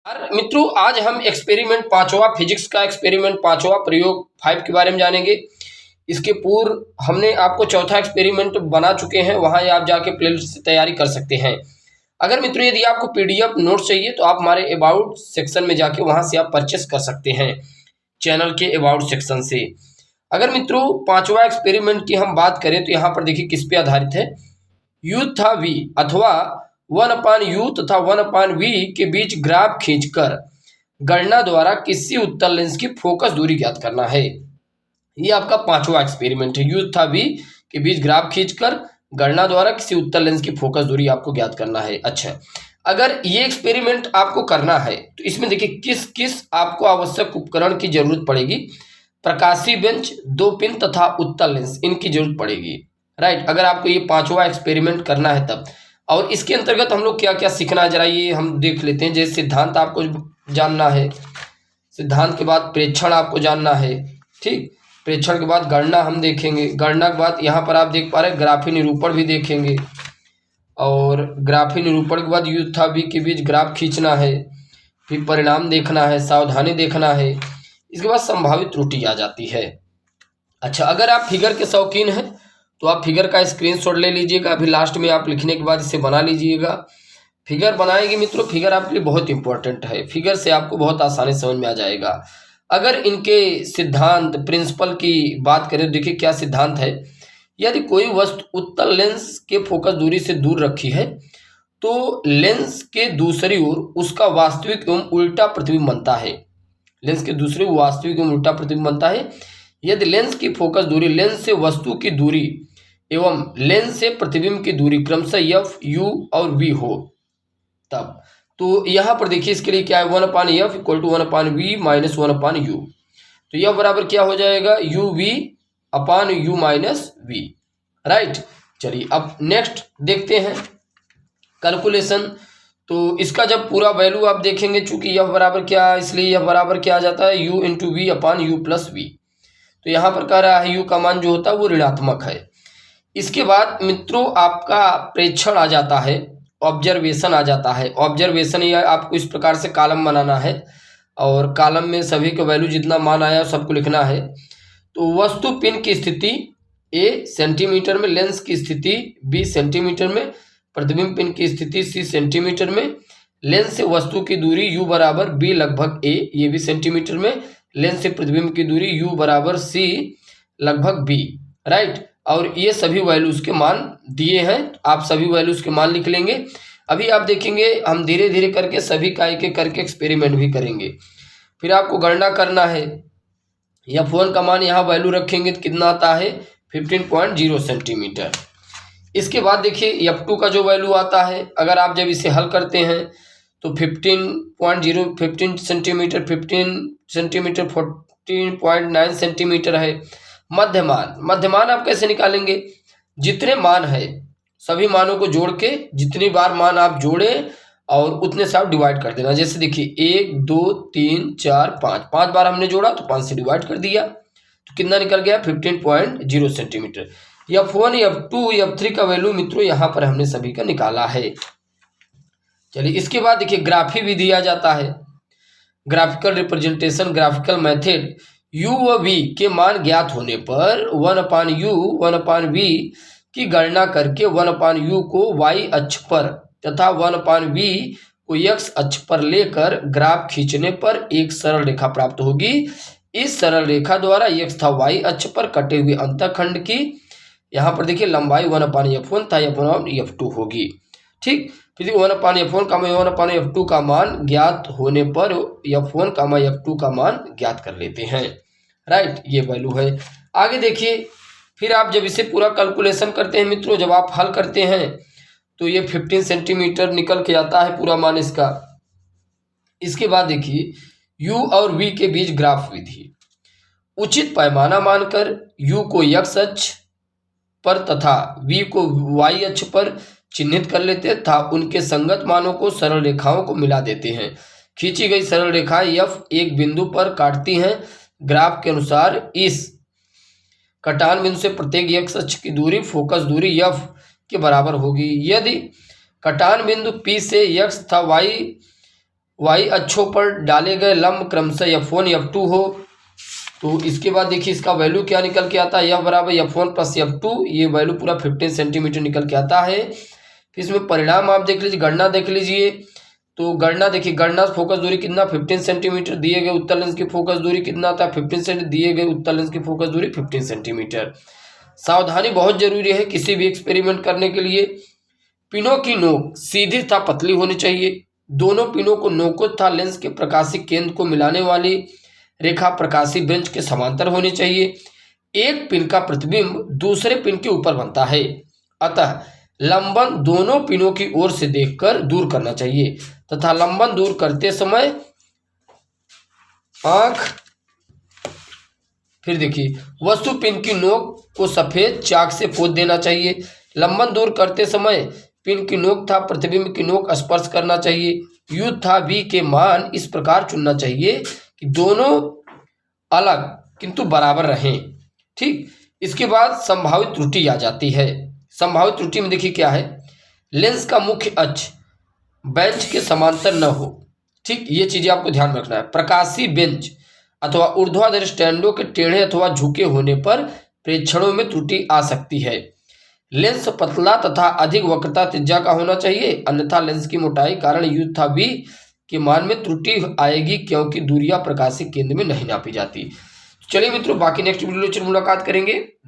और मित्रों आज हम एक्सपेरिमेंट पांचवा फिजिक्स का एक्सपेरिमेंट पांचवा प्रयोग 5 के बारे में जानेंगे। इसके पूर्व हमने आपको चौथा एक्सपेरिमेंट बना चुके हैं, वहां आप जाके प्लेलिस्ट से तैयारी कर सकते हैं। अगर मित्रों यदि आपको पीडीएफ नोट चाहिए तो आप हमारे अबाउट सेक्शन में जाके वहां से आप परचेस कर सकते हैं, चैनल के अबाउट सेक्शन से। अगर मित्रों पांचवा एक्सपेरिमेंट की हम बात करें तो यहाँ पर देखिए किस पे आधारित है। U था V अथवा 1/U तथा 1/V के बीच ग्राफ खींचकर गणना द्वारा किसी उत्तल लेंस की फोकस दूरी ज्ञात करना है। ये आपका पांचवा एक्सपेरिमेंट है। U तथा V के बीच ग्राफ खींचकर गणना द्वारा किसी उत्तल लेंस की फोकस दूरी आपको ज्ञात करना है। अच्छा, अगर ये एक्सपेरिमेंट आपको करना है तो इसमें देखिए किस किस आपको आवश्यक उपकरण की जरूरत पड़ेगी। प्रकाशीय बेंच, 2 पिन तथा उत्तल लेंस, इनकी जरूरत पड़ेगी। राइट, अगर आपको ये पांचवा एक्सपेरिमेंट करना है तब। और इसके अंतर्गत हम लोग क्या क्या सीखना है जरा ये हम देख लेते हैं। जैसे सिद्धांत आपको जानना है, सिद्धांत के बाद प्रेक्षण आपको जानना है। ठीक, प्रेक्षण के बाद गणना हम देखेंगे, गणना के बाद यहाँ पर आप देख पा रहे हैं ग्राफी निरूपण भी देखेंगे। और ग्राफी निरूपण के बाद U तथा V के बीच ग्राफ खींचना है, फिर परिणाम देखना है, सावधानी देखना है। इसके बाद संभावित त्रुटि आ जाती है। अच्छा, अगर आप फिगर के शौकीन हैं तो आप फिगर का स्क्रीनशॉट ले लीजिएगा। अभी लास्ट में आप लिखने के बाद इसे बना लीजिएगा। फिगर बनाएंगे मित्रों, फिगर आपके लिए बहुत इंपॉर्टेंट है। फिगर से आपको बहुत आसानी समझ में आ जाएगा। अगर इनके सिद्धांत प्रिंसिपल की बात करें तो देखिए क्या सिद्धांत है। यदि कोई वस्तु उत्तल लेंस के फोकस दूरी से दूर रखी है तो लेंस के दूसरी ओर उसका वास्तविक एवं उल्टा प्रतिबिंब बनता है। लेंस के दूसरी ओर वास्तविक एवं उल्टा प्रतिबिंब बनता है यदि लेंस की फोकस दूरी लेंस से वस्तु की दूरी एवं लेंस से प्रतिबिंब की दूरी क्रमशः F, U और V हो तब। तो यहाँ पर देखिए इसके लिए क्या है, 1/F = 1/V - 1/U। तो यह बराबर क्या हो जाएगा, UV/U - V। राइट, चलिए अब नेक्स्ट देखते हैं कैलकुलेशन। तो इसका जब पूरा वैल्यू आप देखेंगे, चूंकि यह बराबर क्या, इसलिए यह बराबर क्या आ जाता है, U × V/U + V। तो यहाँ पर कह रहा है U का मान जो होता है वो ऋणात्मक है। इसके बाद मित्रों आपका प्रेक्षण आ जाता है, ऑब्जर्वेशन आ जाता है। ऑब्जर्वेशन यह आपको इस प्रकार से कॉलम बनाना है और कॉलम में सभी का वैल्यू जितना मान आया सबको लिखना है। तो वस्तु पिन की स्थिति A सेंटीमीटर में, लेंस की स्थिति B सेंटीमीटर में, प्रतिबिंब पिन की स्थिति C सेंटीमीटर में, लेंस से वस्तु की दूरी U = B लगभग A, ये भी सेंटीमीटर में, लेंस से प्रतिबिंब की दूरी U = C लगभग B। राइट, और ये सभी वैल्यूज के मान दिए हैं, आप सभी वैल्यूज के मान लिख लेंगे। अभी आप देखेंगे हम धीरे धीरे करके सभी का एक एक करके एक्सपेरिमेंट भी करेंगे। फिर आपको गणना करना है। F1 का मान यहाँ वैल्यू रखेंगे तो कितना आता है, 15.0 सेंटीमीटर। इसके बाद देखिए F2 का जो वैल्यू आता है, अगर आप जब इसे हल करते हैं तो 15 सेंटीमीटर, 15 सेंटीमीटर, 14.9 सेंटीमीटर है। मध्यमान आप कैसे निकालेंगे, जितने मान है सभी मानों को जोड़ के जितनी बार मान आप जोड़े और उतने से आप डिवाइड कर देना। जैसे देखिए 1 2 3 4 5 बार हमने जोड़ा तो 5 से डिवाइड कर दिया तो कितना निकल गया, 15.0 सेंटीमीटर। F1 F2 F3 का वैल्यू मित्रों यहाँ पर हमने सभी का निकाला है। चलिए इसके बाद देखिए ग्राफी भी दिया जाता है, graphical representation, graphical method. U व V के मान ज्ञात होने पर 1/U 1/V की गणना करके 1/U को Y अक्ष पर तथा 1/V को X अक्ष पर लेकर ग्राफ खींचने पर एक सरल रेखा प्राप्त होगी। इस सरल रेखा द्वारा X तथा Y अक्ष पर कटे हुए अंतःखंड की यहाँ पर देखिए लंबाई 1/F1 तथा 1/F2 होगी। ठीक, फिर 1/F1 का 1/F2 का मान ज्ञात होने पर F1 का F2 का मान ज्ञात कर लेते हैं। राइट, ये वैल्यू है। आगे देखिए फिर आप जब इसे पूरा कैलकुलेशन करते हैं मित्रों, जब आप हल करते हैं तो ये 15 सेंटीमीटर निकल के आता है पूरा मान इसका। इसके बाद देखिए U और V के बीच ग्राफ विधि। उचित पैमाना मानकर U को X अक्ष पर तथा V को Y अक्ष पर चिन्हित कर लेते हैं तथा उनके संगत मानों को सरल रेखाओं को मिला देते हैं। खींची गई सरल रेखाएं F एक बिंदु पर काटती हैं। ग्राफ के अनुसार इस कटान बिंदु से प्रत्येक X अक्ष की दूरी फोकस दूरी F के बराबर होगी। यदि कटान बिंदु P से X तथा Y वाई अक्षों पर डाले गए लंब क्रमशः F1 F2 हो, तो इसके बाद देखिए इसका वैल्यू क्या निकल के आता है, F बराबर F1 प्लस F2, ये वैल्यू पूरा 15 सेंटीमीटर निकल के आता है। फिर इसमें परिणाम आप देख लीजिए, गणना देख लीजिए। तो गणना देखिए, गणना फोकस दूरी कितना 15 सेंटीमीटर, दिए गए उत्तल लेंस की फोकस दूरी कितना था 15 सेंटीमीटर, दिए गए उत्तल लेंस की फोकस दूरी 15 सेंटीमीटर। सावधानी बहुत जरूरी है किसी भी एक्सपेरिमेंट करने के लिए। पिनों की नोक सीधी तथा पतली होनी चाहिए। दोनों पिनों को नोकों तथा लेंस के प्रकाशी केंद्र को मिलाने वाली रेखा प्रकाशी बेंच के समांतर होनी चाहिए। एक पिन का प्रतिबिंब दूसरे पिन के ऊपर बनता है, अतः लंबन दोनों पिनों की ओर से देखकर दूर करना चाहिए तथा लंबन दूर करते समय आंख, फिर देखिए वस्तु पिन की नोक को सफेद चाक से पोत देना चाहिए। लंबन दूर करते समय पिन की नोक तथा प्रतिबिंब की नोक स्पर्श करना चाहिए। U तथा V के मान इस प्रकार चुनना चाहिए कि दोनों अलग किंतु बराबर रहें। ठीक, इसके बाद संभावित त्रुटि आ जाती है। संभावित त्रुटि में देखिए क्या है, लेंस का मुख्य अक्ष बेंच के समांतर न हो। ठीक, ये चीजें आपको ध्यान में रखना है। प्रकाशी बेंच अथवा ऊर्ध्वाधर स्टैंडों के टेढ़े अथवा झुके होने पर प्रेक्षणों में त्रुटि आ सकती है। लेंस पतला तथा अधिक वक्रता त्रिज्या का होना चाहिए, अन्यथा लेंस की मोटाई कारण U तथा V के मान में त्रुटि आएगी, क्योंकि दूरियां प्रकाशिक केंद्र में नहीं नापी जाती। चलिए मित्रों, बाकी नेक्स्ट वीडियो में मुलाकात करेंगे।